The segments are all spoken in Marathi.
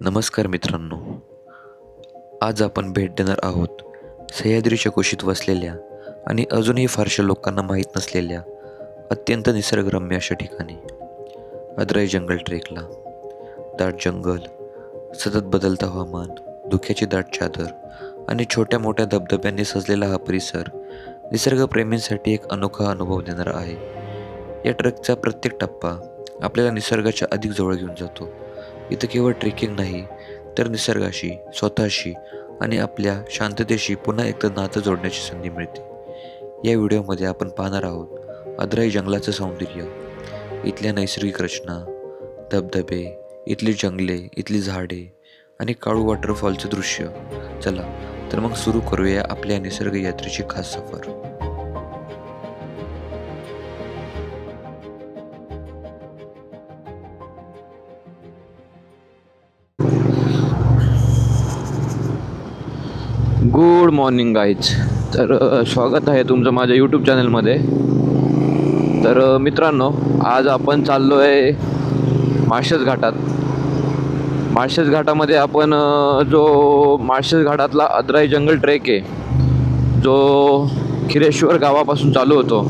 नमस्कार मित्रांनो, आज आपण भेट देणार आहोत सह्याद्रीच्या कुशीत वसलेल्या आणि अजूनही फारशा लोकांना माहीत नसलेल्या अत्यंत निसर्गरम्य अशा ठिकाणी. अद्राई जंगल ट्रेकला. दाट जंगल, सतत बदलता हवामान, धुक्याची दाट चादर आणि छोट्या मोठ्या धबधब्यांनी सजलेला हा परिसर निसर्गप्रेमींसाठी एक अनोखा अनुभव देणारा आहे. या ट्रेकचा प्रत्येक टप्पा आपल्याला निसर्गाच्या अधिक जवळ घेऊन जातो. इथं केवळ ट्रेकिंग नाही, तर निसर्गाशी, स्वतःशी आणि आपल्या शांततेशी पुन्हा एकदा नातं जोडण्याची संधी मिळते. या व्हिडिओमध्ये आपण पाहणार आहोत अद्राई जंगलाचं सौंदर्य, इथल्या नैसर्गिक रचना, धबधबे, इथली जंगले, इथली झाडे आणि काळू वॉटरफॉलचं दृश्य. चला तर मग सुरू करूया आपल्या निसर्ग यात्रेची खास सफर. Good morning guys. तर स्वागत आहे तुमचं माझ्या यूट्यूब चॅनलमध्ये. तर मित्रांनो, आज आपण चाललो आहे माळशेज घाटात. माळशेज घाटामध्ये आपण जो माळशेज घाटातला अद्राई जंगल ट्रेक आहे, जो खिरेश्वर गावापासून चालू होतो,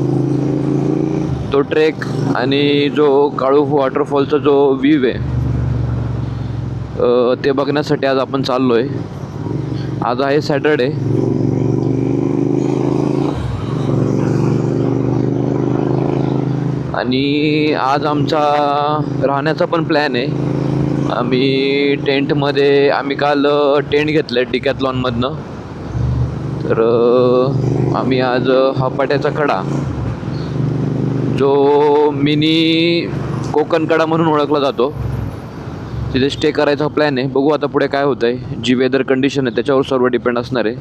तो ट्रेक आणि जो काळू वॉटरफॉलचा जो व्ह्यू आहे ते बघण्यासाठी आज आपण चाललो आहे. आज आहे सॅटर्डे. आणि आज आमचा राहण्याचा पण प्लॅन आहे. आम्ही काल टेंट घेतलं डिकॅथलॉनमधनं. तर आम्ही आज हा पाट्याचा कडा, जो मिनी कोकण कडा म्हणून ओळखला जातो, तिथे स्टे करायचा प्लॅन आहे. बघू आता पुढे काय होतं आहे. जी वेदर कंडिशन आहे त्याच्यावर सर्व डिपेंड असणार आहे.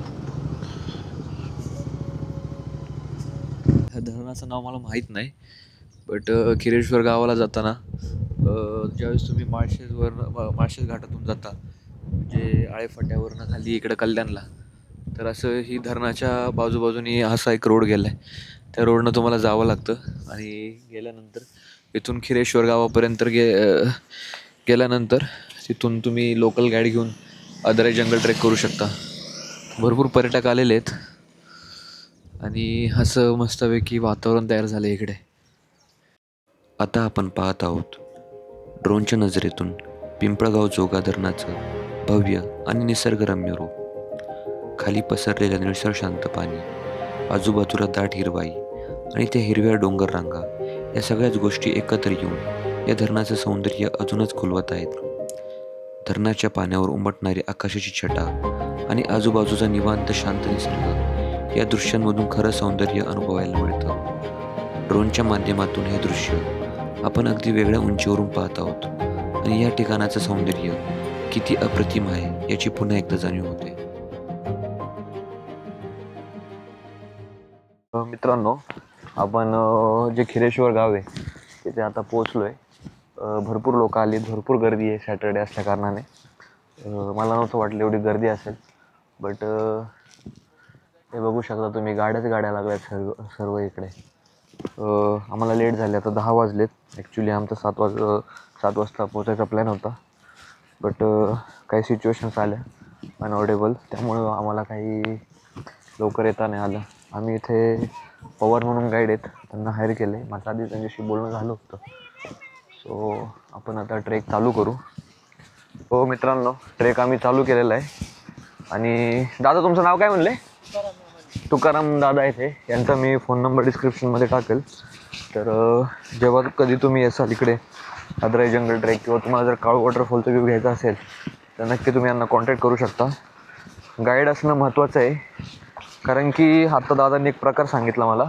ह्या धरणाचं नाव मला माहीत नाही, बट खिरेश्वर गावाला जाताना ज्यावेळेस तुम्ही माळशेज घाटातून जाता, म्हणजे आळेफाट्यावरनं खाली इकडं कल्याणला, तर असं ही धरणाच्या बाजूबाजूनी असा एक रोड गेला आहे. त्या रोडनं तुम्हाला जावं लागतं आणि गेल्यानंतर इथून खिरेश्वर गावापर्यंत गेल्यानंतर तिथून तुम्ही लोकल गाडी घेऊन अद्राई जंगल ट्रेक करू शकता. भरपूर पर्यटक आलेले आहेत आणि असं मस्तपैकी वातावरण तयार झालं इकडे. आता आपण पाहत आहोत ड्रोनच्या नजरेतून पिंपळगाव जोगा धरणाचं भव्य आणि निसर्गरम्य रूप. खाली पसरलेलं निळसर शांत पाणी, आजूबाजूला दाट हिरवाई आणि त्या हिरव्या डोंगर रांगा, या सगळ्याच गोष्टी एकत्र येऊन या धरणाचं सौंदर्य अजूनच खुलवत आहेत. धरणाच्या पाण्यावर उमटणारी आकाशाची छटा आणि आजूबाजूचा निवांत शांत निसर्ग, या दृश्यांमधून खरं सौंदर्य अनुभवायला मिळतं. ड्रोनच्या माध्यमातून हे दृश्य आपण अगदी वेगळ्या उंचीवरून पाहत आहोत आणि या ठिकाणाचं सौंदर्य किती अप्रतिम आहे याची पुन्हा एकदा जाणीव होते. मित्रांनो, आपण जे खिरेश्वर गाव आहे तिथे आता पोचलो आहे. भरपूर लोक आली, भरपूर गर्दी आहे सॅटर्डे असल्या कारणाने. मला नव्हतं वाटलं एवढी गर्दी असेल, बट हे बघू शकता तुम्ही, गाड्या लागल्यात सर्व इकडे. आम्हाला लेट झाले, आता 10 वाजलेत. ॲक्च्युली आमचा 7 वाजता पोचायचा प्लॅन होता, बट काही सिच्युएशन्स आल्या अनअवॉइडेबल, त्यामुळं आम्हाला काही लवकर येता नाही आलं. आम्ही इथे पवार म्हणून गाईड आहेत, त्यांना हायर केलं आहे. माझं आधी त्यांच्याशी बोलणं झालं होतं. सो आपण आता ट्रेक चालू करू. हो मित्रांनो, ट्रेक आम्ही चालू केलेला आहे. आणि दादा, तुमचं नाव काय म्हणले? तुकाराम दादा इथे. यांचा मी फोन नंबर डिस्क्रिप्शनमध्ये टाकेल. तर जेव्हा कधी तुम्ही असाल इकडे अद्राई जंगल ट्रेक, किंवा तुम्हाला जर काळू वॉटरफॉलचा व्ह्यू घ्यायचा असेल, तर नक्की तुम्ही यांना कॉन्टॅक्ट करू शकता. गाईड असणं महत्त्वाचं आहे, कारण की आता दादांनी एक प्रकार सांगितला मला.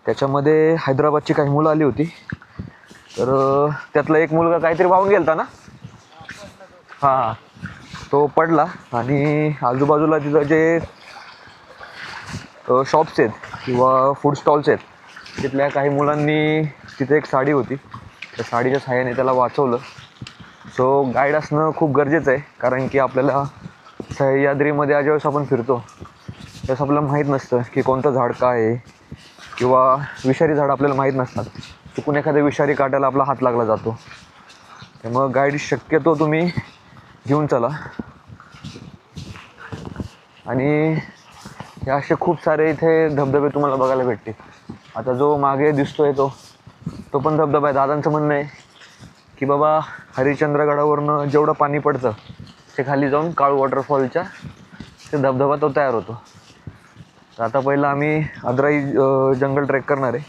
त्याच्यामध्ये हैदराबादची काही मुलं आली होती, तर त्यातला एक मुलगा काहीतरी वाहून गेलता ना. हां, तो पडला आणि आजूबाजूला तिथं जे शॉप्स आहेत किंवा फूड स्टॉल्स आहेत, तिथल्या काही मुलांनी, तिथे एक साडी होती, त्या साडीच्या सहाय्याने त्याला वाचवलं. सो गाईड असणं खूप गरजेचं आहे, कारण की आपल्याला सह्याद्रीमध्ये ज्यावेळेस आपण फिरतो त्यावेळेस आपल्याला माहीत नसतं की कोणतं झाड काय आहे, किंवा विषारी झाड आपल्याला माहीत नसतात. चुकून एखाद्या विषारी काट्याला आपला हात लागला जातो. त्यामुळं गाईड शक्यतो तुम्ही घेऊन चला. आणि हे असे खूप सारे इथे धबधबे तुम्हाला बघायला भेटतील. आता जो मागे दिसतोय तो पण धबधबा आहे. दादांचं म्हणणं आहे की बाबा हरिश्चंद्रगडावरनं जेवढं पाणी पडतं ते खाली जाऊन काळू वॉटरफॉलच्या ते धबधबा तो तयार होतो. तर आता पहिलं आम्ही अद्राई जंगल ट्रेक करणार आहे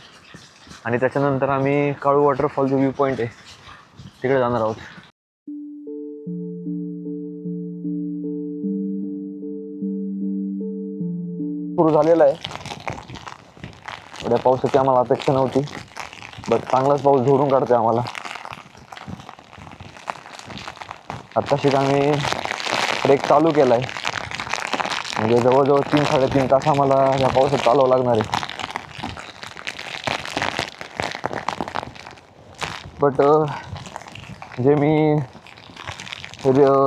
आणि त्याच्यानंतर आम्ही काळू वॉटरफॉल जो व्ह्यू पॉईंट आहे तिकडे जाणार आहोत. सुरू झालेला आहे. एवढ्या पावसाची आम्हाला अपेक्षा नव्हती, बट चांगलाच पाऊस झोडून काढतोय आम्हाला. आत्ताशीच आम्ही ट्रेक चालू केला आहे, म्हणजे जवळजवळ 3-3.5 तास आम्हाला या पावसात चालवावं लागणार आहे. बट जे मी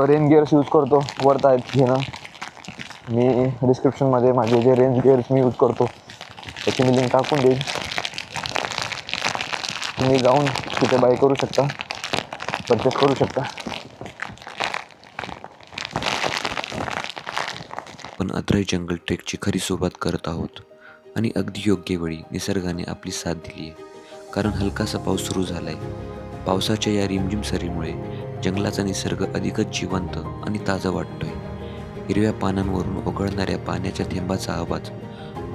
रेन गिअर्स यूज करतो वर्थ आहेत घेणं. मी डिस्क्रिप्शनमध्ये माझे जे रेन गिअर्स मी यूज करतो त्याची मी लिंक टाकून देईन. तुम्ही जाऊन तिथे बाय करू शकता, परचेस करू शकता. पण अद्राई जंगल ट्रेकची खरी सुरुवात करत आहोत आणि अगदी योग्य वेळी निसर्गाने आपली साथ दिली आहे. कारण हलकासा पाऊस सुरू झाला आहे. पावसाच्या या रिमझिम सरीमुळे जंगलाचा निसर्ग अधिकच जिवंत आणि ताजा वाटतोय. हिरव्या पानांवरून ओघळणाऱ्या पाण्याच्या थेंबाचा आवाज,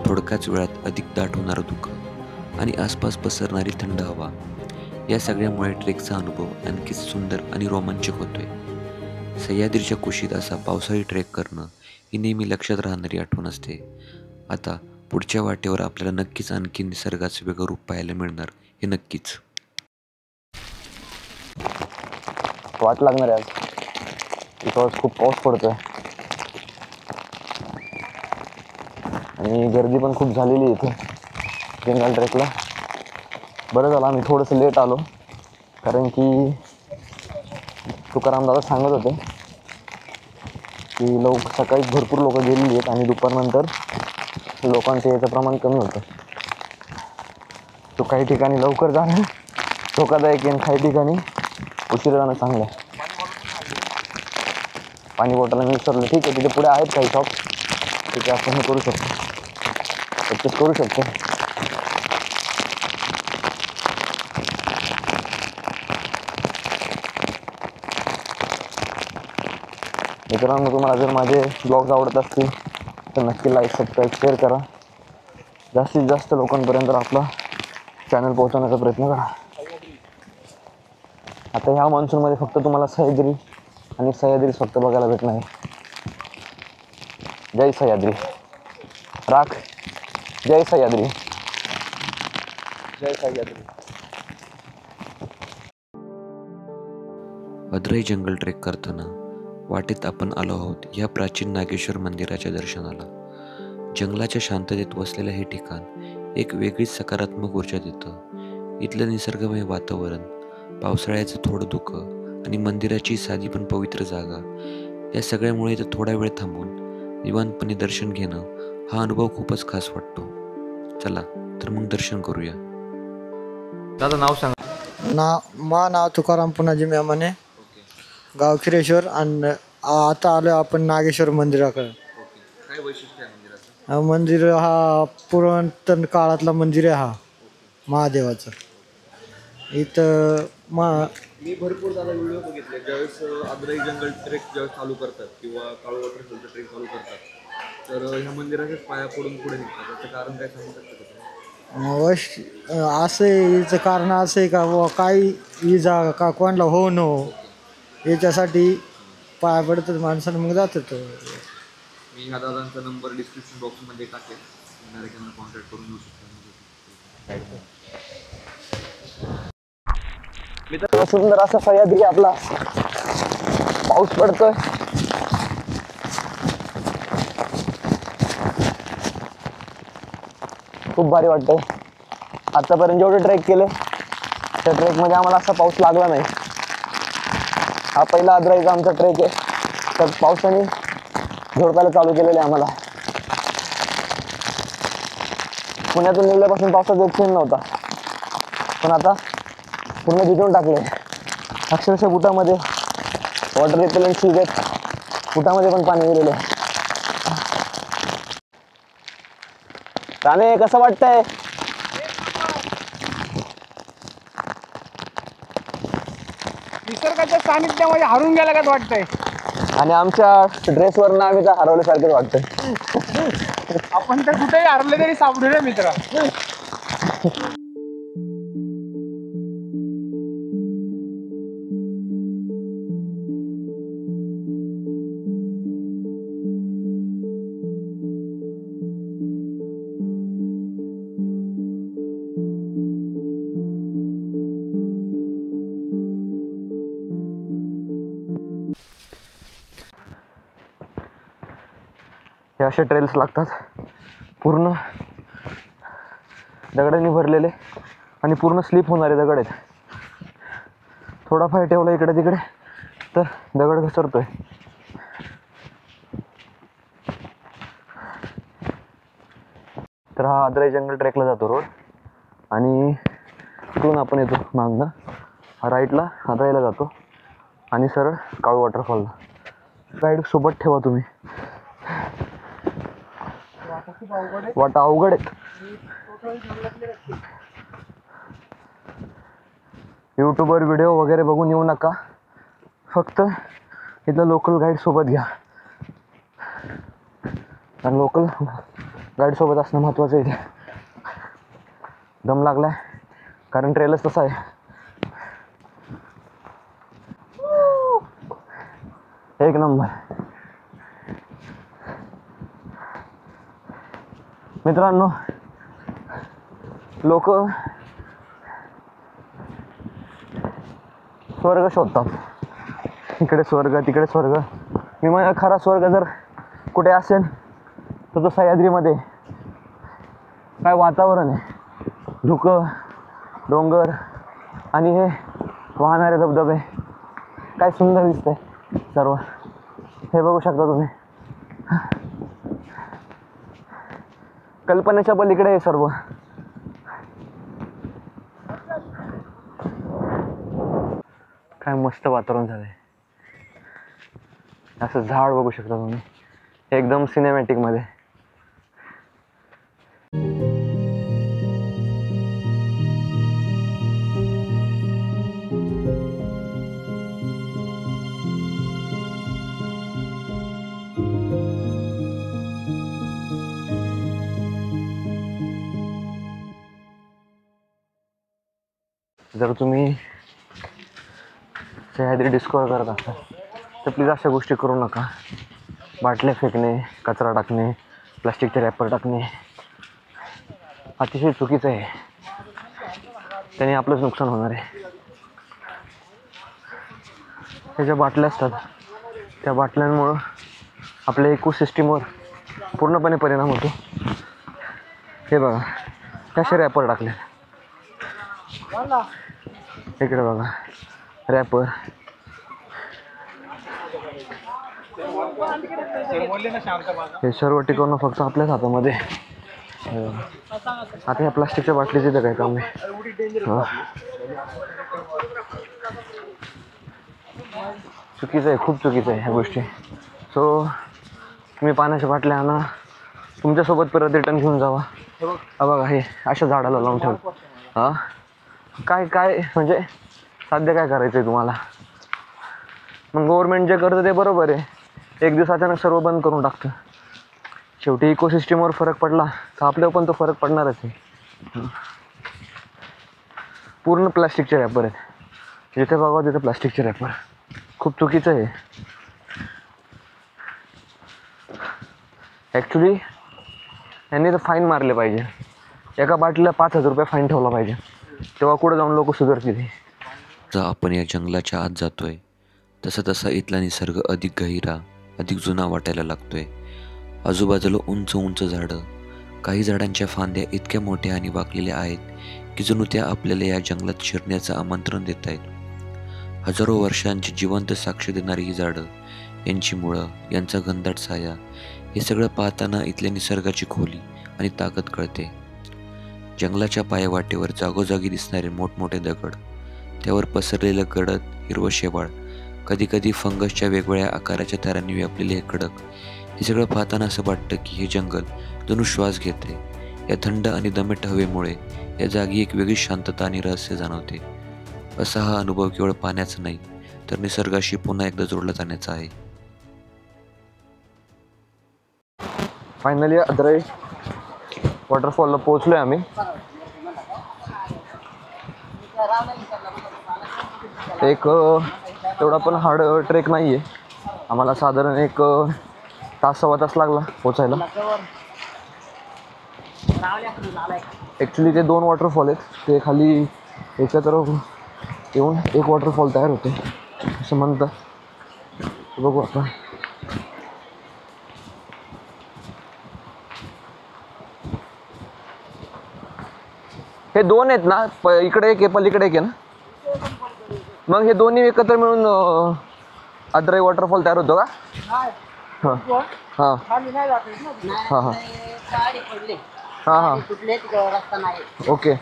थोडक्याच वेळात अधिक दाट होणारं धुकं आणि आसपास पसरणारी थंड हवा, या सगळ्यामुळे ट्रेकचा अनुभव आणखीच सुंदर आणि रोमांचक होतोय. सह्याद्रीच्या कुशीत असा पावसाळी ट्रेक करणं ही नेहमी लक्षात राहणारी आठवण असते. आता पुढच्या वाटेवर आपल्याला नक्कीच आणखी निसर्गाचं वेगळं रूप पाहायला मिळणार, हे नक्कीच. वाट लागणार आहे आज, बिकॉज खूप पाऊस पडतोय आणि गर्दी पण खूप झालेली आहे इथे जंगल ट्रेकला. बरं झालं आम्ही थोडंसं लेट आलो, कारण की तुकाराम दादा सांगत होते की सकाळी भरपूर लोक गेलेली आहेत आणि दुपारनंतर लोकांचं याचं प्रमाण कमी होतं. तो काही ठिकाणी लवकर जाणं धोकादायक आहे आणि काही ठिकाणी उशिरा जाणं चांगलं आहे. पाणी बॉटल मी विसरलं. ठीक आहे, तिथे पुढे आहेत काही शॉप, तिथे आपण हे करू शकतो, परचेस करू शकतो. मित्रांनो, तुम्हाला जर माझे ब्लॉग्स आवडत असतील तर नक्की लाईक, सबस्क्राईब, शेअर करा. जास्तीत जास्त लोकांपर्यंत आपला चॅनल पोहोचवण्याचा प्रयत्न करा. आता ह्या मान्सूनमध्ये फक्त तुम्हाला सह्याद्री आणि सह्याद्रीच फक्त बघायला भेटणार आहे. जय सह्याद्री, राख जय सह्याद्री, जय सह्याद्री. अद्राई जंगल ट्रेक करताना वाटेत आपण आलो आहोत या प्राचीन नागेश्वर मंदिराच्या दर्शनाला. जंगलाच्या शांततेत वसलेलं हे ठिकाण एक वेगळीच सकारात्मक ऊर्जा देतं. इथलं निसर्गमय वातावरण, पावसाळ्याचं थोडं धुकं आणि मंदिराची साधी पण पवित्र जागा, या सगळ्यामुळे इथं थोडा वेळ थांबून निवांतपणे दर्शन घेणं हा अनुभव खूपच खास वाटतो. चला तर मग दर्शन करूया. दादा नाव सांगा. नाव तुकाराम पुनाजी मेमाने, गाव खिरेश्वर. आणि आता आलो आपण नागेश्वर मंदिराकडे. काय वैशिष्ट्य आहे मंदिराचं? मंदिर हा पुरातन काळातला मंदिर आहे. हा महादेवाचं. इथं मी भरपूर दादा व्हिडिओ बघितले, ज्यावेळेस अद्राई जंगल ट्रेक ज्यावेळेस चालू करतात किंवा काळू वॉटरफॉलचं ट्रेक चालू करतात, तर ह्या मंदिराच्याच पाया पडून पुढे निघतात. त्याचं कारण काय सांगू शकतं का? असं याचं कारण असं आहे का बुवा, काही इजा का कोणाला हो न हो याच्यासाठी पाया पडतात माणसानं, मग जातात. मी ह्या दादांचा नंबर डिस्क्रिप्शन बॉक्समध्ये टाकेल, डायरेक्ट कॉन्टॅक्ट करून येऊ शकतो. मित्र, सुंदर असा सह्याद्री आपला. पाऊस पडतोय, खूप भारी वाटतंय. आतापर्यंत जेवढे ट्रेक केले त्या ट्रेकमध्ये आम्हाला असा पाऊस लागला नाही. हा पहिला अद्राईचा आमचा ट्रेक आहे, तर पावसाने झोडपायला चालू केलेलं आहे आम्हाला. पुण्यातून निघल्यापासून पावसाचा एक थेंब नव्हता, पण आता पूर्ण भिजवून टाकले. अक्षरशः बुटामध्ये वॉटर रिपेलंट ठीक आहेत, फुटामध्ये पण पाणी गेलेलं आहे. राणे कसं वाटतंय? निसर्गाच्या सानिध्यामध्ये हरून गेला का वाटतंय. आणि आमच्या ड्रेसवरनं आम्ही तर हरवल्यासारखंच वाटतंय. आपण तर कुठेही हरले तरी सापडू रे मित्र. हे असे ट्रेल्स लागतात, पूर्ण दगडांनी भरलेले आणि पूर्ण स्लिप होणारे दगड आहेत. थोडाफार ठेवला इकडे तिकडे तर दगड घसरतोय. तर हा आदराई जंगल ट्रेकला जातो रोड, आणि तिकडून आपण येतो मागनं हा राईटला आदराईला जातो आणि सरळ काळू वॉटरफॉलला. गाईड सोबत ठेवा तुम्ही, वाटा अवघड आहेत. यूट्यूबवर व्हिडिओ वगैरे बघून येऊ नका, फक्त इथलं लोकल गाईड सोबत घ्या. आणि लोकल गाईड सोबत असणं महत्त्वाचं आहे. दम लागलाय कारण ट्रेलच तसा आहे. एक नंबर. मित्रांनो, लोक स्वर्ग शोधतात, इकडे स्वर्ग तिकडे स्वर्ग. मी म्हणजे खरा स्वर्ग जर कुठे असेल तर तो सह्याद्रीमध्ये. काय वातावरण आहे, धुकं, डोंगर आणि हे वाहणारे धबधबे, काय सुंदर दिसतंय सर्व. हे बघू शकता तुम्ही, कल्पनेच्या पलीकडे आहे सर्व. काय मस्त वातावरण झालंय. असं झाड बघू शकता तुम्ही, एकदम सिनेमॅटिक मध्ये. जर तुम्ही सह्याद्री डिस्कवर करत असाल तर प्लीज अशा गोष्टी करू नका. बाटल्या फेकणे, कचरा टाकणे, प्लास्टिकचे रॅपर टाकणे अतिशय चुकीचं आहे. त्याने आपलंच नुकसान होणार आहे. हे ज्या बाटल्या असतात त्या बाटल्यांमुळं आपल्या इकोसिस्टीमवर पूर्णपणे परिणाम होतो. हे बघा, कसे रॅपर टाकले, इकडे बघा रॅपर. हे सर्व टिकवणं फक्त आपल्याच हातामध्ये. आता या प्लास्टिकच्या बाटलीचे तर काय काम आहे. चुकीचं आहे, खूप चुकीचं आहे ह्या गोष्टी. सो तुम्ही पाण्याच्या बाटल्या आणा, तुमच्यासोबत परत रिटर्न घेऊन जावा. बघा हे अशा झाडाला लावून ठेव. हां काय काय म्हणजे साध्य काय करायचं आहे तुम्हाला. मग गव्हर्नमेंट जे करतं ते बरोबर आहे, एक दिवस अचानक सर्व बंद करून टाकतं. शेवटी इकोसिस्टीमवर फरक पडला तर आपल्यावर पण तो फरक पडणारच आहे. पूर्ण प्लास्टिकचे रॅपर आहेत, जिथे बघावं तिथे प्लास्टिकचे रॅपर. खूप चुकीचं आहे ॲक्च्युली. यांनी तर फाईन मारले पाहिजे. एका बाटलीला 5,000 रुपये फाईन ठेवला पाहिजे, तेव्हा कुठं जाऊन लोक सुधारतील. जर आपण या जंगलाच्या आत जातोय तसा तसा इथला निसर्ग अधिक गहिरा, अधिक जुना वाटायला लागतोय. आजूबाजूला उंच उंच झाडं, काही झाडांच्या फांद्या इतक्या मोठ्या आणि वाकलेल्या आहेत की जणू त्या आपल्याला या जंगलात शिरण्याचं आमंत्रण देत आहेत. हजारो वर्षांची जिवंत साक्ष देणारी ही झाडं, यांची मुळं, यांचा घनदाट साया, हे सगळं पाहताना इथल्या निसर्गाची खोली आणि ताकद कळते. जंगलाच्या पायवाटेवर जागोजागी दिसणारे मोठमोठे दगड, त्यावर पसरलेलं गडद हिरवं शेवाळ कधीकधी फंगसच्या वेगवेगळ्या आकाराच्या थरांनी व्यापलेले हे खडक, हे सगळं पाहताना असं वाटतं की हे जंगल जणू श्वास घेते. या थंड आणि दमट हवेमुळे या जागी एक वेगळी शांतता आणि रहस्य जाणवते. असा हा अनुभव केवळ पाण्याचा नाही, तर निसर्गाशी पुन्हा एकदा जोडला जाण्याचा आहे. फायनली अद्रई वॉटरफॉलला पोहोचलोय आम्ही. एक तेवढा पण हार्ड ट्रेक नाही आहे. आम्हाला साधारण एक तास सव्वा तास लागला पोचायला. ॲक्च्युली ते 2 वॉटरफॉल आहेत, ते खाली एकत्र येऊन एक वॉटरफॉल तयार होते असं म्हणतात. बघू आपण. हे 2 आहेत ना, इकडे एक आहे पलीकडे एक आहे ना, मग हे दोन्ही एकत्र मिळून अद्रई वॉटरफॉल तयार होतो का? हां हां हां हां हां हां ओके.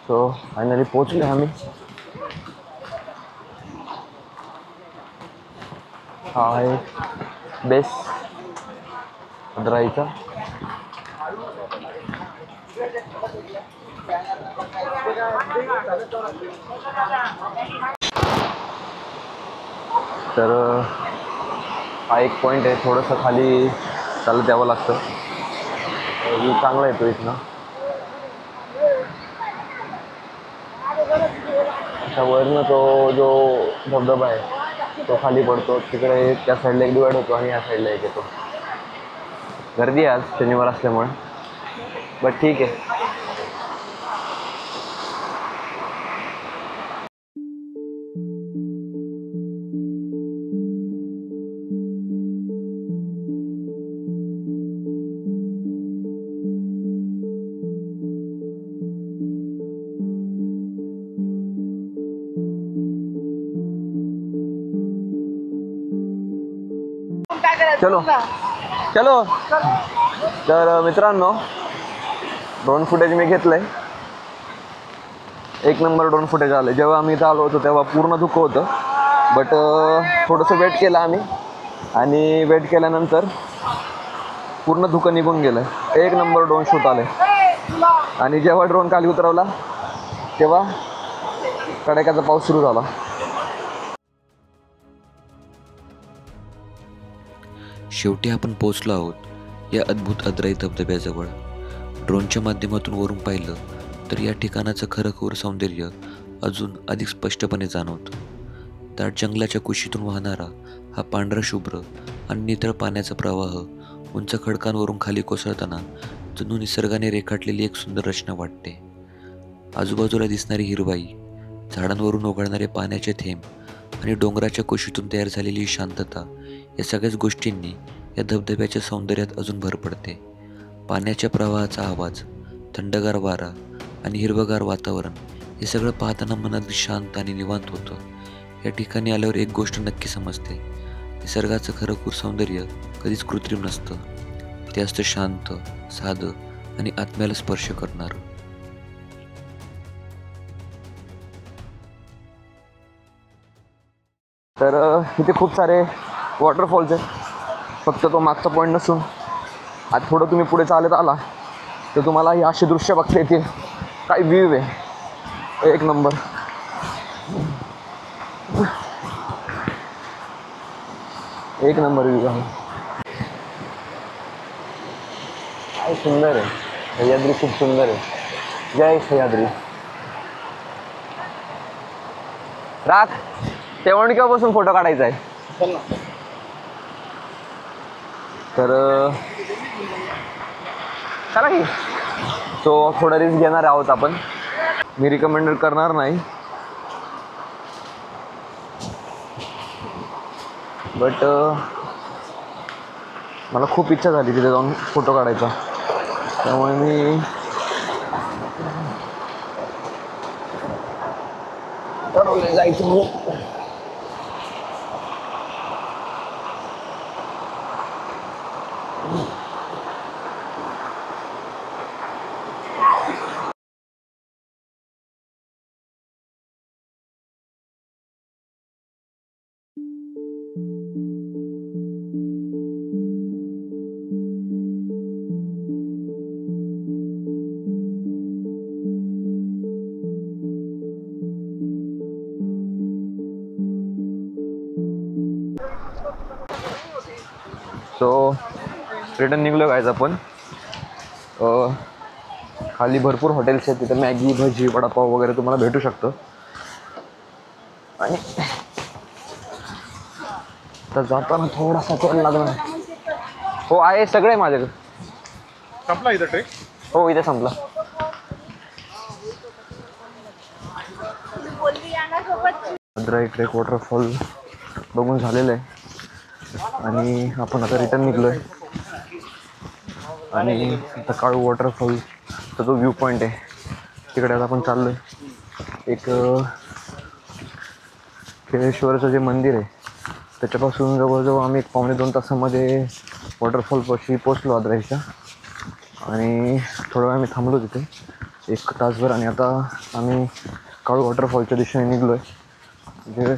सो फायनली पोहोचले आम्ही. हा आहे बेस अद्राईचा. तर हा एक पॉईंट आहे, थोडंसं खाली चालत यावं लागतं. व्ह्यू चांगला येतो इथनं. अशा वरनं तो जो धबधबा आहे तो खाली पडतो. तिकडे त्या साईडला एक डिवाइड होतो आणि या साईडला एक येतो. गर्दी आहे आज शनिवार असल्यामुळे, बट ठीक आहे. चलो चलो. तर मित्रांनो, ड्रोन फुटेज मी घेतलंय. एक नंबर ड्रोन फुटेज आलं. जेव्हा आम्ही इथं आलो होतो तेव्हा पूर्ण धुकं होतं, बट थोडंसं वेट केलं आम्ही आणि वेट केल्यानंतर पूर्ण धुकं निघून गेलं. एक नंबर ड्रोन शूट आले. आणि जेव्हा ड्रोन खाली उतरवला तेव्हा कडाक्याचा पाऊस सुरू झाला. शेवटी आपण पोहोचलो आहोत या अद्भुत अद्राई धबधब्याजवळ. ड्रोनच्या माध्यमातून वरून पाहिलं तर या ठिकाणाचं खरंखुर सौंदर्य अजून अधिक स्पष्टपणे जाणवतं. दाट जंगलाच्या कुशीतून वाहणारा हा पांढरा शुभ्र आणि नितळ पाण्याचा प्रवाह उंच खडकांवरून खाली कोसळताना जणू निसर्गाने रेखाटलेली एक सुंदर रचना वाटते. आजूबाजूला दिसणारी हिरवाई, झाडांवरून ओघळणारे पाण्याचे थेंब आणि डोंगराच्या कुशीतून तयार झालेली शांतता, या सगळ्याच गोष्टींनी या धबधब्याच्या सौंदर्यात अजून भर पडते. पाण्याच्या प्रवाहाचा आवाज, थंडगार वारा आणि हिरवगार वातावरण, हे सगळं पाहताना मन अगदी शांत आणि निवांत होतं. या ठिकाणी आल्यावर एक गोष्ट नक्की समजते, निसर्गाचं खरंखुर सौंदर्य कधीच कृत्रिम नसतं. ते असतं शांत, साधं आणि आत्म्याला स्पर्श करणारं. तर इथे खूप सारे वॉटरफॉल्स आहेत. फक्त तो मागचा पॉईंट नसून आता थोडं तुम्ही पुढे चालत आला तर तुम्हाला ही अशी दृश्य बघता येतील. काय व्ह्यू आहे, एक नंबर. एक नंबर व्ह्यू आहे. काय सुंदर आहे. सह्याद्री खूप सुंदर आहे. जय सह्याद्री. राख तेवणक्यापासून फोटो काढायचा आहे. तर करा की. सो थोडा रिस्क घेणार आहोत आपण. मी रिकमेंड करणार नाही, बट मला खूप इच्छा झाली तिथे जाऊन फोटो काढायचा, त्यामुळे मी ठरवलं जायचं. सो रिटर्न निघलो गायचं आपण. खाली भरपूर हॉटेल्स आहेत, तिथं मॅगी भजी वडापाव वगैरे तुम्हाला भेटू शकतं. आणि तर जाताना थोडासा टोल लागला. हो आहे सगळे माझ्याकडे. संपला इथं ट्रेक. हो इथे संपला. भद्राई ट्रेक वॉटरफॉल बघून झालेलं आहे आणि आपण आता रिटर्न निघलोय. आणि आता काळू वॉटरफॉलचा जो व्ह्यू पॉईंट आहे तिकडे आता आपण चाललोय. एक केळेश्वरचं जे मंदिर आहे त्याच्यापासून जवळजवळ आम्ही 1-2 तासामध्ये वॉटरफॉलपाशी पोचलो आद्राईच्या. आणि थोडा वेळ आम्ही थांबलो तिथे 1 तासभर. आणि आता आम्ही काळू वॉटरफॉलच्या दिशेने निघलो आहे. म्हणजे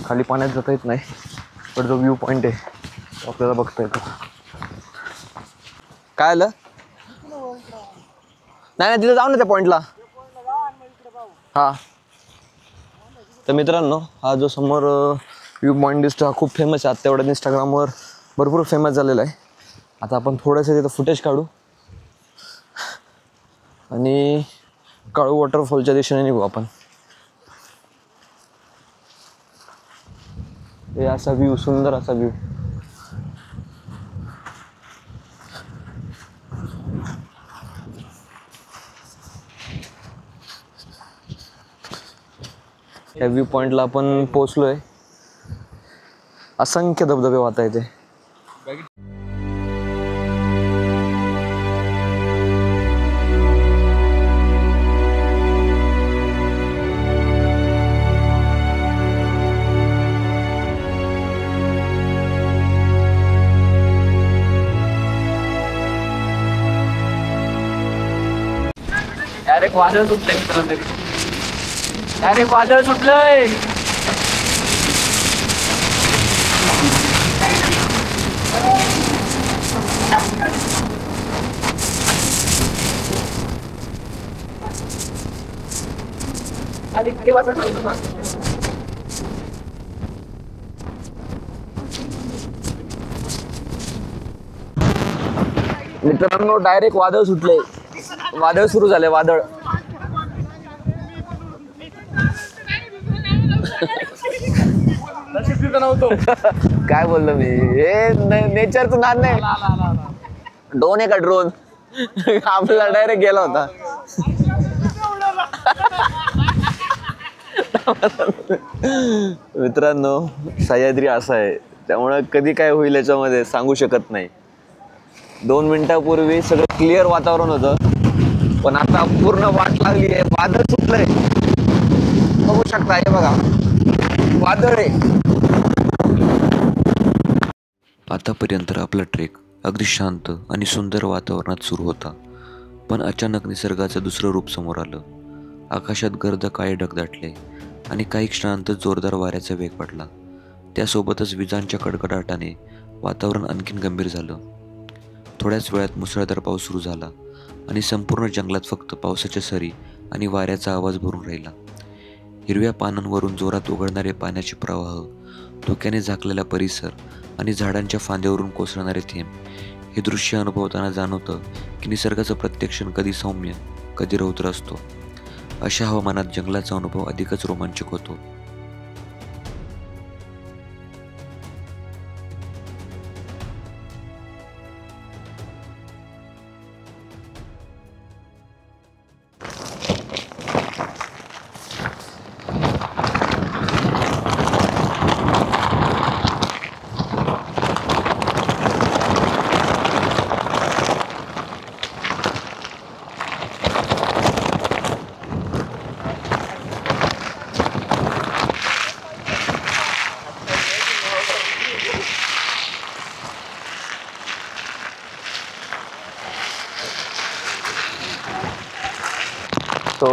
खाली पाण्यात जाता येत नाही, पण जो व्ह्यू पॉईंट आहे तो आपल्याला बघता येतो. काय आलं? नाही तिथे जाऊ ना त्या पॉईंटला. हां तर मित्रांनो, हा जो समोर व्ह्यू पॉईंट दिसतो हा खूप फेमस आहे. आता एवढ्या इंस्टाग्रामवर भरपूर फेमस झालेला आहे. आता आपण थोडंसं तिथं फुटेज काढू आणि काळू वॉटरफॉलच्या दिशेने निघू आपण. हे असा व्ह्यू, सुंदर असा व्ह्यू. या व्ह्यू पॉईंटला आपण पोचलोय. असंख्य धबधबे वाहता येते. डायरेक्ट वादळ सुटलंय मित्रांनो. डायरेक्ट वादळ सुटलंय. मित्रांनो डायरेक्ट वादळ सुटले. वादळ सुरू झाले. वादळ काय बोललो मी? हे नेचरचं नाद नाही. ड्रोन आहे का ड्रोन? आपला डायरेक्ट गेला होता. मित्रांनो सह्याद्री असा आहे, त्यामुळं कधी काय होईल याच्यामध्ये सांगू शकत नाही. 2 मिनिटापूर्वी सगळं क्लिअर वातावरण होतं, पण आता पूर्ण वाट लागली आहे. वादळ सुटलंय, बघू शकता. हे बघा वादळ आहे. आतापर्यंत आपला ट्रेक अगदी शांत आणि सुंदर वातावरणात सुरू होता, पण अचानक निसर्गाचं दुसरं रूप समोर आलं. आकाशात गर्द काळे ढग दाटले आणि काही क्षणांत जोरदार वाऱ्याचा वेग पडला. त्यासोबतच विजांच्या कडकडाटाने वातावरण आणखीन गंभीर झालं. थोड्याच वेळात मुसळधार पाऊस सुरू झाला आणि संपूर्ण जंगलात फक्त पावसाच्या सरी आणि वाऱ्याचा आवाज भरून राहिला. हिरव्या पानांवरून जोरात उघडणारे पाण्याचे प्रवाह, धोक्याने झाकलेला परिसर आणि झाडांच्या फांद्यावरून कोसळणारे थेंब, हे दृश्य अनुभवताना जाणवतं की निसर्गाचा प्रत्येक क्षण कधी सौम्य, कधी रौद्र असतो. अशा हवामानात जंगलाचा अनुभव अधिकच रोमांचक होतो. सो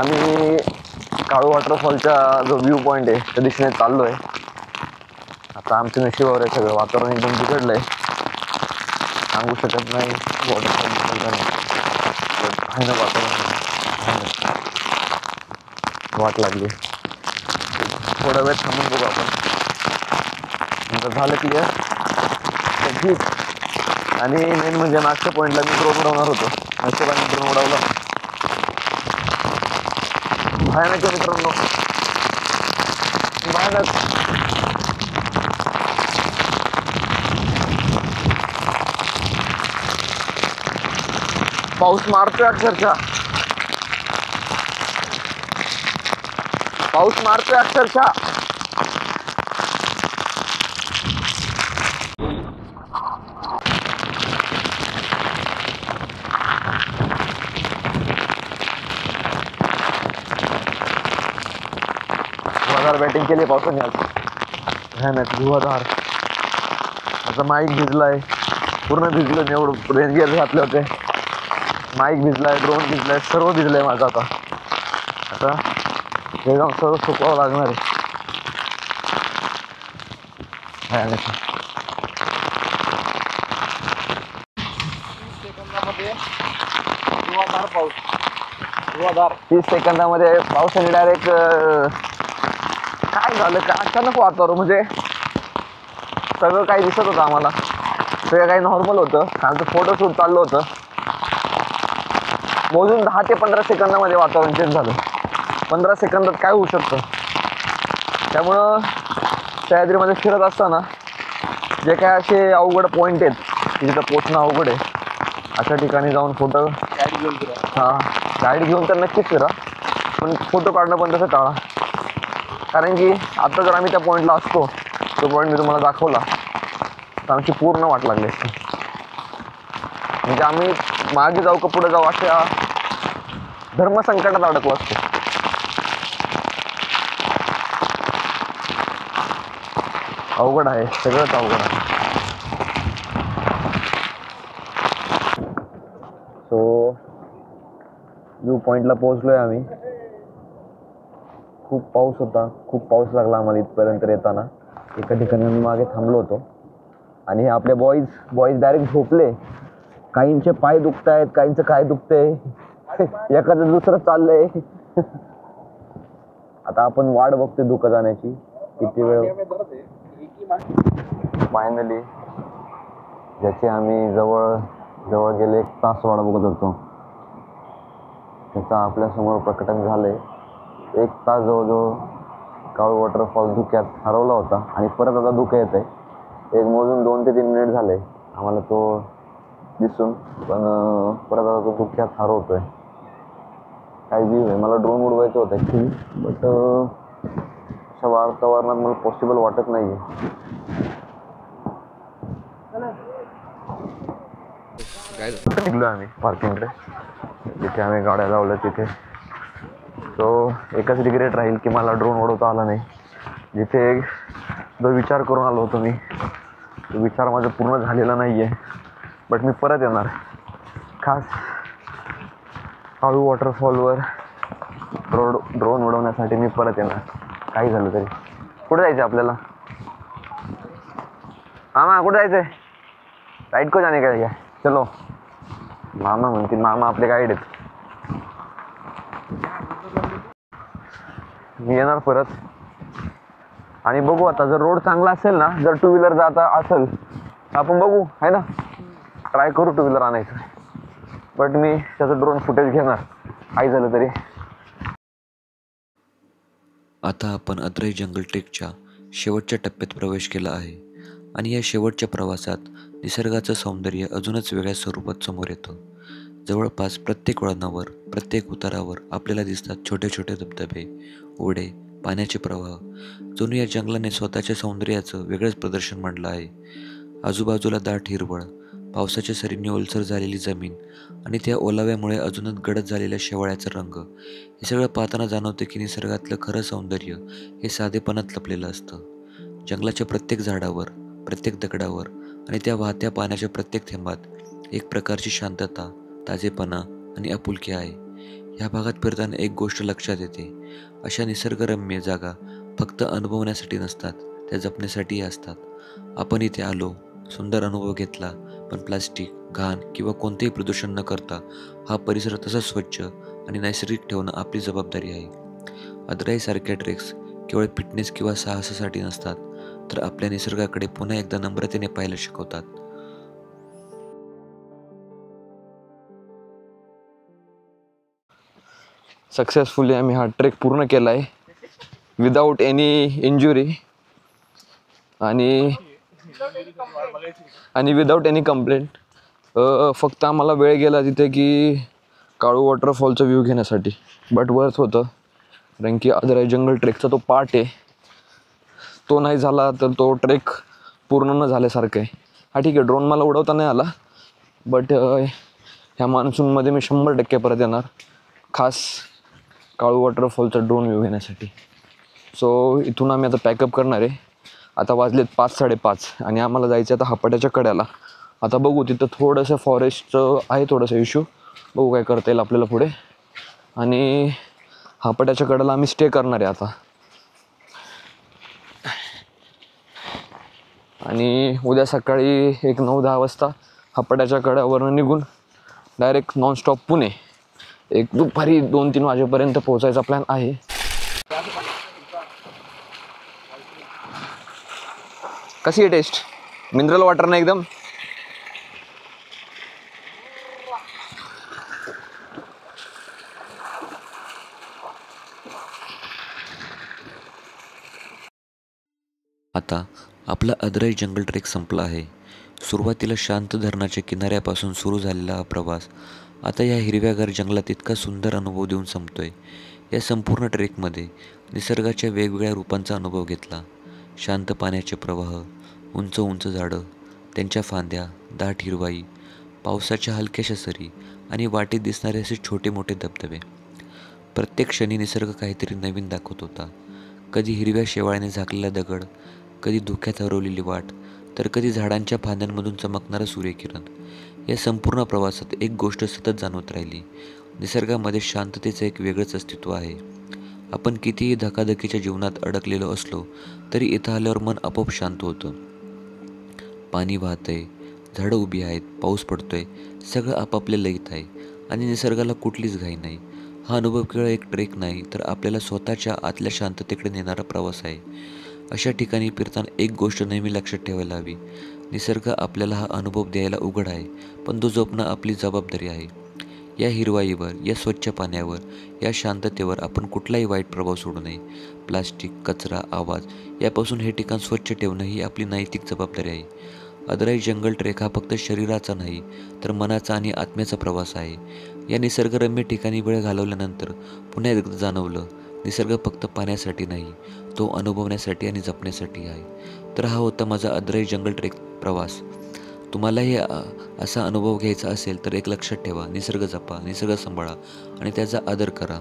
आम्ही काळू वॉटरफॉलच्या जो व्ह्यू पॉईंट आहे त्या दिशेने चाललो आहे. आता आमच्या नशिबावर आहे सगळं. वातावरण एकदम बिघडलं आहे, सांगू शकत नाही वॉटरफॉल दिसलं नाही. भयानक वातावरण, वाट लागली. थोडा वेळ थांबून बघू आपण. नंतर झालं क्लिअर तर ठीक. आणि मेन म्हणजे मागच्या पॉईंटला मी ड्रोन उडवणार होतो, नशिबाने ड्रोन उडवला. भयानक आहे मित्रांनो, भयानक. पाऊस मारतोय अक्षरशः, पाऊस मारतोय अक्षरशः. धुवाधार बॅटिंग केली पावसाने आज, भयानक धुवाधार. आता माईक भिजलाय, पूर्ण भिजलं, एवढं रेन गिअर घातले होते. माईक भिजलाय, ड्रोन भिजलाय, सर्व भिजलंय माझं. आता हे जाऊन सर्व सुकवावं लागणार आहे. भयानक. 30 सेकंदामध्ये पावसाने डायरेक्ट काय झालं का अचानक वातावरण, म्हणजे सगळं काही दिसत होतं आम्हाला, सगळं काही नॉर्मल होतं. आमचं फोटोशूट चाललं होतं, मोजून 10 ते 15 सेकंदामध्ये वातावरण चेंज झालं. 15 सेकंदात काय होऊ शकतं. त्यामुळं सह्याद्रीमध्ये फिरत असताना जे काय असे अवघड पॉईंट आहेत की जिथं पोचणं अवघड आहे, अशा ठिकाणी जाऊन फोटो गाईड घेऊन तर नक्कीच फिरा, पण फोटो काढणं पण तसं टाळा. कारण की आता जर आम्ही त्या पॉईंटला असतो, तो पॉईंट मी तुम्हाला दाखवला तर आमची पूर्ण वाट लागली असते. म्हणजे आम्ही मागे जाऊ का पुढे जाऊ अशा धर्मसंकटात अडकलो असतो. अवघड आहे, सगळंच अवघड आहे. सो व्ह्यू पॉईंटला पोहोचलोय आम्ही. खूप पाऊस होता, खूप पाऊस लागला आम्हाला इथपर्यंत येताना. एका ठिकाणी आम्ही मागे थांबलो होतो आणि हे आपले बॉईज डायरेक्ट झोपले. काहींचे पाय दुखत आहेत, काहींचं काय दुखतंय, एखादं दुसरं चाललंय. आता आपण वाट बघतोय धुकं जाण्याची, किती वेळ. फायनली ज्याचे आम्ही जवळ गेले 1 तास वाट बघत होतो, त्याचं आपल्यासमोर प्रकटन झालंय. 1 तास जवळजवळ काळू वॉटरफॉल धुक्यात हरवला होता आणि परत आता धुकं येत आहे. एक मोजून 2 ते 3 मिनिट झाले आम्हाला तो दिसून, पण परत आता तो धुक्यात हरवतोय. काय व्ह्यू आहे. मला ड्रोन उडवायचं होतं ॲक्च्युली, बट अशा वातावरणात मला पॉसिबल वाटत नाही आहे. निघलो आम्ही पार्किंगकडे, जिथे आम्ही गाड्या लावल्या तिथे. तो एकच रिग्रेट राहील की मला ड्रोन उडवता आला नाही. जिथे जो विचार करून आलो होतो मी, तो विचार माझा पूर्ण झालेला नाही आहे. बट मी परत येणार, खास काळू वॉटरफॉलवर ड्रोन उडवण्यासाठी मी परत येणार, काही झालं तरी. कुठे जायचं आपल्याला? मामा कुठे जायचं आहे? राईट को जाणे का? चलो. मामा म्हणतील, मामा आपले गाईड आहेत. मी येणार परत आणि बघू आता. जर रोड चांगला असेल ना, जर 2 व्हीलर जाता असेल आपण बघू, आहे ना, ट्राय करू 2 व्हीलर आणायचं. बट मी त्याचं ड्रोन फुटेज घेणार, काही झालं तरी. आता आपण अद्रई जंगल ट्रेकच्या शेवटच्या टप्प्यात प्रवेश केला आहे आणि या शेवटच्या प्रवासात निसर्गाचं सौंदर्य अजूनच वेगळ्या स्वरूपात समोर येतं. जवळपास प्रत्येक वळणावर, प्रत्येक उतारावर आपल्याला दिसतात छोटे छोटे धबधबे, ओढे, पाण्याचे प्रवाह. जणू या जंगलाने स्वतःच्या सौंदर्याचं वेगळंच प्रदर्शन मांडलं आहे. आजूबाजूला दाट हिरवळ, पावसाच्या सरींनी ओलसर झालेली जमीन आणि त्या ओलाव्यामुळे अजूनच गडद झालेल्या शेवाळ्याचा रंग. हे सगळं पाहताना जाणवतं की निसर्गातलं खरं सौंदर्य हे साधेपणात लपलेलं असतं. जंगलाच्या प्रत्येक झाडावर, प्रत्येक दगडावर आणि त्या वाहत्या पाण्याच्या प्रत्येक थेंबात एक प्रकारची शांतता, ताजेपणा आणि आपुलकी आहे. ह्या भागात फिरताना एक गोष्ट लक्षात येते, अशा निसर्गरम्य जागा फक्त अनुभवण्यासाठी नसतात, त्या जपण्यासाठीही असतात. आपण इथे आलो, सुंदर अनुभव घेतला, पण प्लास्टिक, घाण किंवा कोणतेही प्रदूषण न करता हा परिसर तसा स्वच्छ आणि नैसर्गिक ठेवणं आपली जबाबदारी आहे. अद्राईसारख्या ट्रेक्स केवळ फिटनेस किंवा साहसासाठी नसतात, तर आपल्या निसर्गाकडे पुन्हा एकदा नम्रतेने पाहायला शिकवतात. सक्सेसफुली आम्ही हा ट्रेक पूर्ण केला आहे विदाऊट एनी इंजुरी आणि विदाऊट एनी कंप्लेंट. फक्त आम्हाला वेळ गेला तिथे की काळू वॉटरफॉलचा व्ह्यू घेण्यासाठी, बट वर्थ होतं. कारण की अदराई जंगल ट्रेकचा तो पार्ट आहे, तो नाही झाला तर तो ट्रेक पूर्ण न झाल्यासारखं आहे. हा ठीक आहे, ड्रोन मला उडवता नाही आला, बट ह्या मान्सूनमध्ये मी 100% परत येणार, खास काळू वॉटरफॉलचा ड्रोन व्ह्यू घेण्यासाठी. सो इथून आम्ही आता पॅकअप करणार आहे. आता वाजलेत 5-5:30 आणि आम्हाला जायचं आहे आता हापट्याच्या कड्याला. आता बघू, तिथं थोडंसं फॉरेस्टचं आहे थोडंसं इश्यू, बघू काय करता येईल आपल्याला पुढे. आणि हापट्याच्या कड्याला आम्ही स्टे करणार आहे आता. आणि उद्या सकाळी एक 9-10 वाजता हापट्याच्या कड्यावरून निघून डायरेक्ट नॉनस्टॉप पुणे, एक दुपारी 2-3 वाजेपर्यंत पोहोचायचा प्लॅन आहे. कशी आहे टेस्ट? मिनरल वॉटर ना एकदम. आता आपला अदराई जंगल ट्रेक संपला आहे. सुरुवातीला शांत धरणाच्या किनाऱ्यापासून सुरू झालेला हा प्रवास आता या हिरव्यागार जंगलात इतका सुंदर अनुभव देऊन संपतोय. या संपूर्ण ट्रेकमध्ये निसर्गाच्या वेगवेगळ्या रूपांचा अनुभव घेतला. शांत पाण्याचे प्रवाह, उंच उंच झाडं, त्यांच्या फांद्या, दाट हिरवाई, पावसाच्या हलक्याशा सरी आणि वाटेत दिसणारे असे छोटे मोठे धबधबे. प्रत्येक क्षणी निसर्ग काहीतरी नवीन दाखवत होता. कधी हिरव्या शेवाळ्याने झाकलेला दगड, कधी धुक्यात हरवलेली वाट, तर कधी झाडांच्या फांद्यांमधून चमकणारं सूर्यकिरण. या संपूर्ण प्रवासात एक गोष्ट सतत जाणवत राहिली, निसर्गामध्ये शांततेचं एक वेगळंच अस्तित्व आहे. आपण कितीही धकाधकीच्या जीवनात अडकलेलो असलो तरी इथं आल्यावर मन आपोआप शांत होतं. पाणी वाहतंय, झाडं उभी आहेत, पाऊस पडतोय, सगळं आपापल्या लयीत आहे आणि निसर्गाला कुठलीच घाई नाही. हा अनुभव केवळ एक ट्रेक नाही, तर आपल्याला स्वतःच्या आतल्या शांततेकडे नेणारा प्रवास आहे. अशा ठिकाणी फिरताना एक गोष्ट नेहमी लक्षात ठेवायला हवी, निसर्ग आपल्याला हा अनुभव द्यायला उघड आहे, पण तो जपणं आपली जबाबदारी आहे. या हिरवाईवर, या स्वच्छ पाण्यावर, या शांततेवर आपण कुठलाही वाईट प्रभाव सोडू नये. प्लास्टिक, कचरा, आवाज यापासून हे ठिकाण स्वच्छ ठेवणं ही आपली नैतिक जबाबदारी आहे. अदराई जंगल ट्रेक हा फक्त शरीराचा नाही, तर मनाचा आणि आत्म्याचा प्रवास आहे. या निसर्गरम्य ठिकाणी वेळ घालवल्यानंतर पुन्हा एकदा जाणवलं, निसर्ग फक्त पाण्यासाठी नाही, तो अनुभवण्यासाठी आणि जपण्यासाठी आहे. तर हा होता माझा अदराई जंगल ट्रेक प्रवास. तुम्हालाही असा अनुभव घ्यायचा असेल तर एक लक्षात ठेवा, निसर्ग जपा, निसर्ग सांभाळा आणि त्याचा आदर करा.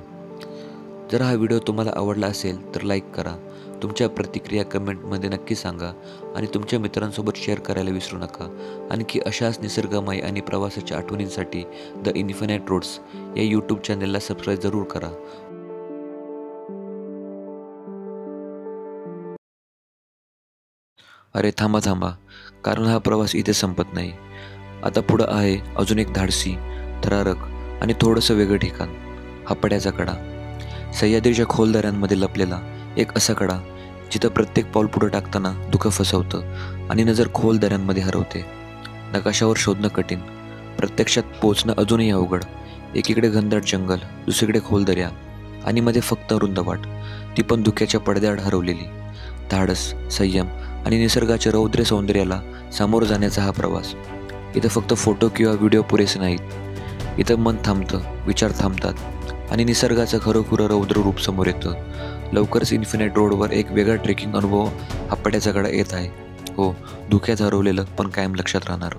जर हा व्हिडिओ तुम्हाला आवडला असेल तर लाईक करा. तुमच्या प्रतिक्रिया कमेंटमध्ये नक्की सांगा आणि तुमच्या मित्रांसोबत शेअर करायला विसरू नका. आणखी अशाच निसर्गमय आणि प्रवासाच्या आठवणींसाठी द इन्फिनाइट रोड्स या यूट्यूब चॅनलला सबस्क्राईब जरूर करा. अरे थांबा, कारण हा प्रवास इथे संपत नाही. आता पुढं आहे अजून एक धाडसी, थरारक आणि थोडंसं वेगळं ठिकाण, हापट्याचा कडा. सह्याद्रीच्या खोल दऱ्यांमध्ये लपलेला एक असा कडा जिथं प्रत्येक पाऊल पुढं टाकताना दुःख फसवतं आणि नजर खोल दऱ्यांमध्ये हरवते. नकाशावर शोधणं कठीण, प्रत्यक्षात पोचणं अजूनही अवघड. एकीकडे घनदाट जंगल, दुसरीकडे खोल दर्या आणि मध्ये फक्त रुंद वाट, ती पण धुक्याच्या पडद्याआड हरवलेली. धाडस, संयम आणि निसर्गाच्या रौद्र सौंदर्याला सामोरं जाण्याचा हा प्रवास. इथं फक्त फोटो किंवा व्हिडिओ पुरेसे नाहीत, इथं मन थांबतं, विचार थांबतात आणि निसर्गाचं खरोखरं रौद्र रूप समोर येतं. लवकरच इन्फिनाइट रोडवर एक वेगळा ट्रेकिंग अनुभव हापट्याचा कडा येत आहे. हो, धुक्यात हरवलेलं पण कायम लक्षात राहणार.